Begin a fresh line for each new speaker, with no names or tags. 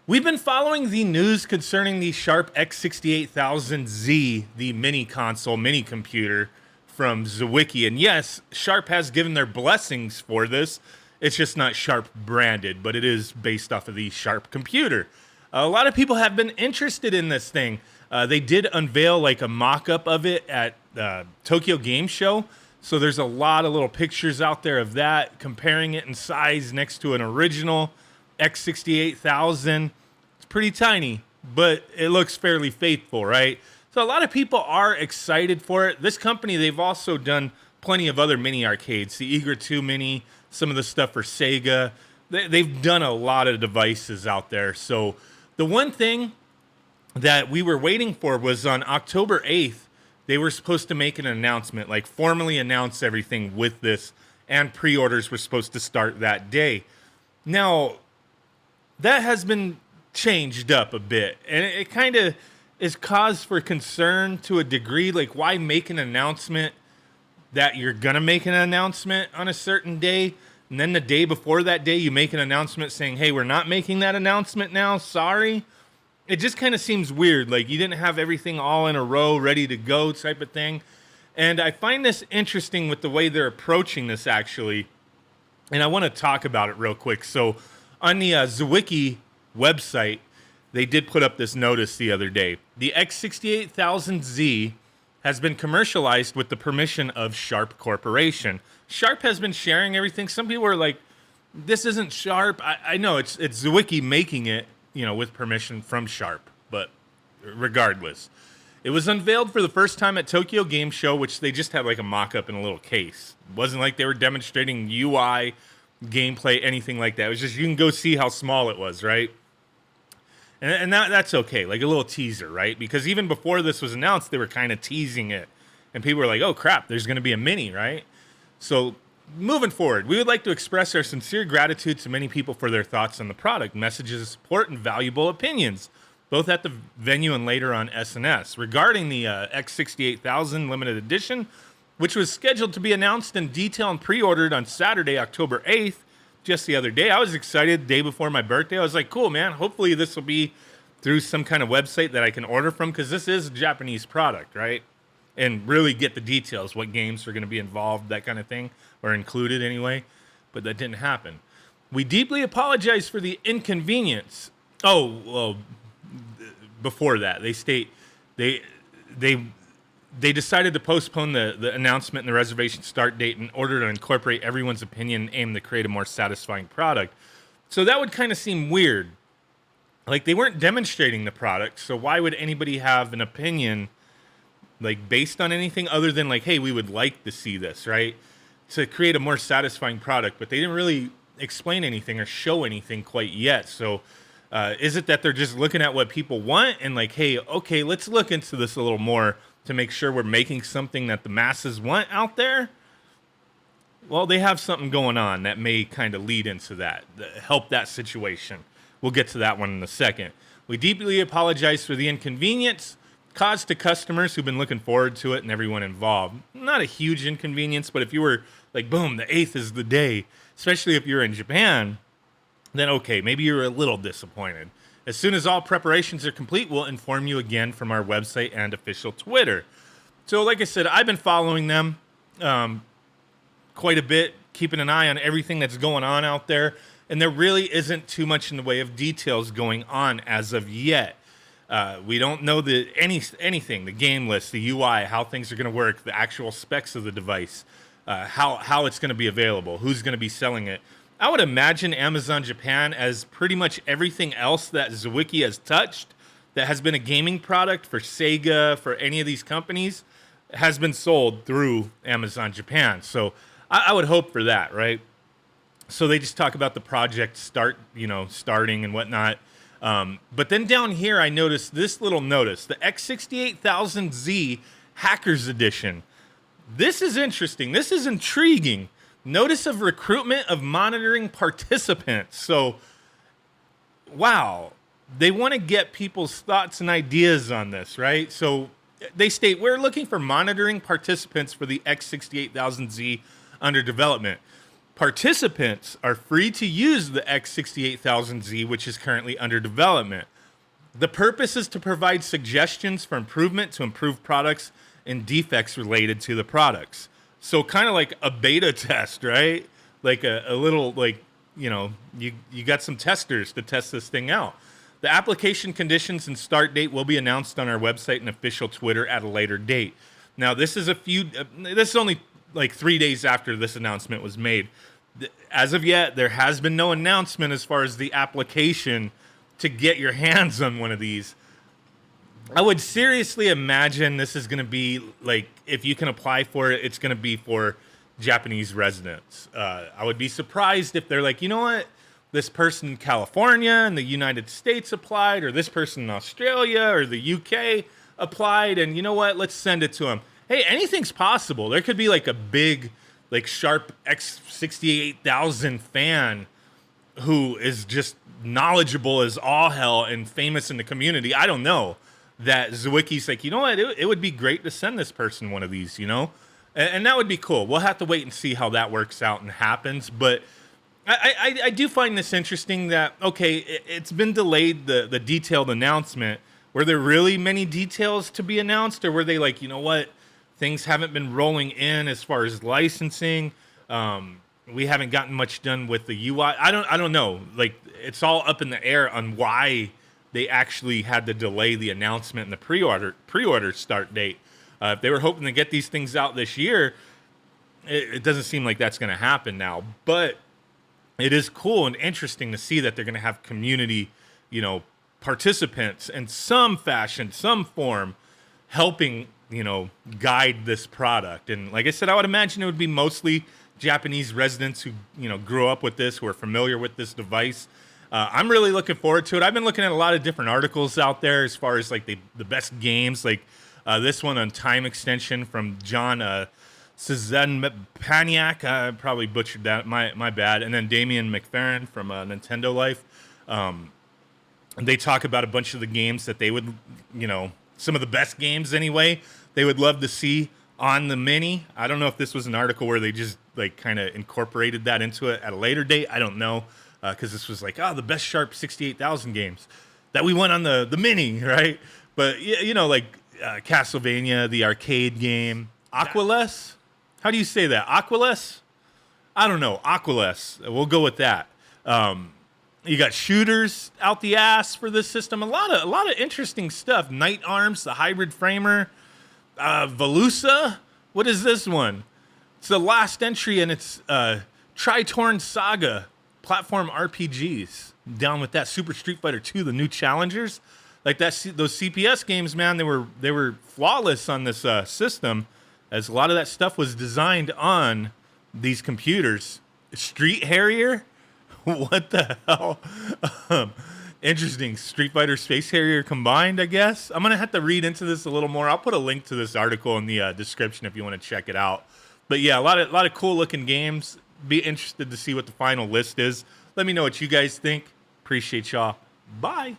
We've been following the news concerning the Sharp X68000Z, the mini console, mini computer from Zuiki. And yes, Sharp has given their blessings for this. It's just not Sharp branded, but it is based off of the Sharp computer. A lot of people have been interested in this thing. They did unveil like a mock-up of it at Tokyo Game Show. So there's a lot of little pictures out there of that, comparing it in size next to an original X68000. It's pretty tiny, but it looks fairly faithful, right? So a lot of people are excited for it. This company, they've also done plenty of other mini arcades, the Eager 2 Mini, some of the stuff for Sega. They've done a lot of devices out there. So the one thing that we were waiting for was on October 8th, they were supposed to make an announcement, like formally announce everything with this, and pre-orders were supposed to start that day. Now, that has been changed up a bit, and it kind of is cause for concern to a degree. Like, why make an announcement that you're going to make an announcement on a certain day, and then the day before that day, you make an announcement saying, hey, we're not making that announcement now, sorry. It just kind of seems weird, like you didn't have everything all in a row, ready to go type of thing. And I find this interesting with the way they're approaching this, actually. And I want to talk about it real quick. So on the Zuiki website, they did put up this notice the other day. The X68000Z has been commercialized with the permission of Sharp Corporation. Sharp has been sharing everything. Some people are like, this isn't Sharp. I know it's Zuiki making it, with permission from Sharp, but regardless. It was unveiled for the first time at Tokyo Game Show, which they just had like a mock-up in a little case. It wasn't like they were demonstrating UI, gameplay, anything like that. It was just, you can go see how small it was, right? And that's okay, like a little teaser, right? Because even before this was announced, they were kind of teasing it. And people were like, oh crap, there's going to be a mini, right? So moving forward, we would like to express our sincere gratitude to many people for their thoughts on the product, messages of support, and valuable opinions, both at the venue and later on SNS. Regarding the X68000 limited edition, which was scheduled to be announced in detail and pre-ordered on Saturday, October 8th, just the other day. I was excited the day before my birthday. I was like, cool, man. Hopefully this will be through some kind of website that I can order from, because this is a Japanese product, right? And really get the details, what games are going to be involved, that kind of thing, or included anyway. But that didn't happen. We deeply apologize for the inconvenience. Oh, well, before that, they state they decided to postpone the announcement and the reservation start date in order to incorporate everyone's opinion and aim to create a more satisfying product. So that would kind of seem weird. Like, they weren't demonstrating the product, so why would anybody have an opinion like based on anything other than like, hey, we would like to see this, right? To create a more satisfying product, but they didn't really explain anything or show anything quite yet. So is it that they're just looking at what people want and like, hey, okay, let's look into this a little more to make sure we're making something that the masses want out there? Well, they have something going on that may kind of lead into that, help that situation. We'll get to that one in a second. We deeply apologize for the inconvenience caused to customers who've been looking forward to it and everyone involved. Not a huge inconvenience, but if you were like, boom, the 8th is the day, especially if you're in Japan, then okay, maybe you're a little disappointed. As soon as all preparations are complete, we'll inform you again from our website and official Twitter. So like I said, I've been following them quite a bit, keeping an eye on everything that's going on out there, and there really isn't too much in the way of details going on as of yet. We don't know anything, the game list, the UI, how things are going to work, the actual specs of the device, how it's going to be available, who's going to be selling it. I would imagine Amazon Japan, as pretty much everything else that Zuiki has touched, that has been a gaming product for Sega, for any of these companies, has been sold through Amazon Japan. So I would hope for that, right? So they just talk about the project starting and whatnot. But then down here, I noticed this little notice, the X68000Z Hackers Edition. This is interesting. This is intriguing. Notice of recruitment of monitoring participants. So, wow. They want to get people's thoughts and ideas on this, right? So they state, we're looking for monitoring participants for the X68000Z under development. Participants are free to use the X68000Z, which is currently under development. The purpose is to provide suggestions for improvement to improve products and defects related to the products. So kind of like a beta test, right? Like a little, like, you got some testers to test this thing out. The application conditions and start date will be announced on our website and official Twitter at a later date. Now, this is only like 3 days after this announcement was made. As of yet, there has been no announcement as far as the application to get your hands on one of these. I would seriously imagine this is going to be like, if you can apply for it, it's going to be for Japanese residents. I would be surprised if they're like, you know what, this person in California and the United States applied, or this person in Australia or the UK applied, and you know what, let's send it to them. Hey, anything's possible. There could be like a big, like Sharp X68000 fan who is just knowledgeable as all hell and famous in the community. I don't know. That Zuiki's like, you know what, it would be great to send this person one of these, and that would be cool. We'll have to wait and see how that works out and happens. But I do find this interesting that, okay, it's been delayed, the detailed announcement. Were there really many details to be announced, or were they like, you know what, things haven't been rolling in as far as licensing? We haven't gotten much done with the UI. I don't know. Like, it's all up in the air on why they actually had to delay the announcement and the pre-order start date. If they were hoping to get these things out this year, it doesn't seem like that's going to happen now. But it is cool and interesting to see that they're going to have community, participants in some fashion, some form, helping, guide this product. And like I said, I would imagine it would be mostly Japanese residents who, grew up with this, who are familiar with this device. I'm really looking forward to it. I've been looking at a lot of different articles out there as far as like the best games, like this one on time extension from John Paniak. I probably butchered that. My bad. And then Damian McFerrin from Nintendo Life. They talk about a bunch of the games that they would, some of the best games anyway, they would love to see on the Mini. I don't know if this was an article where they just like kind of incorporated that into it at a later date. I don't know. Because this was like, the best Sharp 68000 games that we went on the Mini, right? But, like Castlevania, the arcade game. Aqualess? How do you say that? Aqualess? I don't know. Aqualess. We'll go with that. You got shooters out the ass for this system. A lot of interesting stuff. Night Arms, the hybrid framer. Velusa? What is this one? It's the last entry, and it's Tritorn Saga. Platform RPGs, down with that. Super Street Fighter 2, the new challengers, like that. Those CPS games, man, they were flawless on this system, as a lot of that stuff was designed on these computers. Street Harrier, what the hell? Interesting. Street Fighter, Space Harrier combined, I guess. I'm gonna have to read into this a little more. I'll put a link to this article in the description if you want to check it out. But yeah, a lot of cool looking games. Be interested to see what the final list is. Let me know what you guys think. Appreciate y'all. Bye.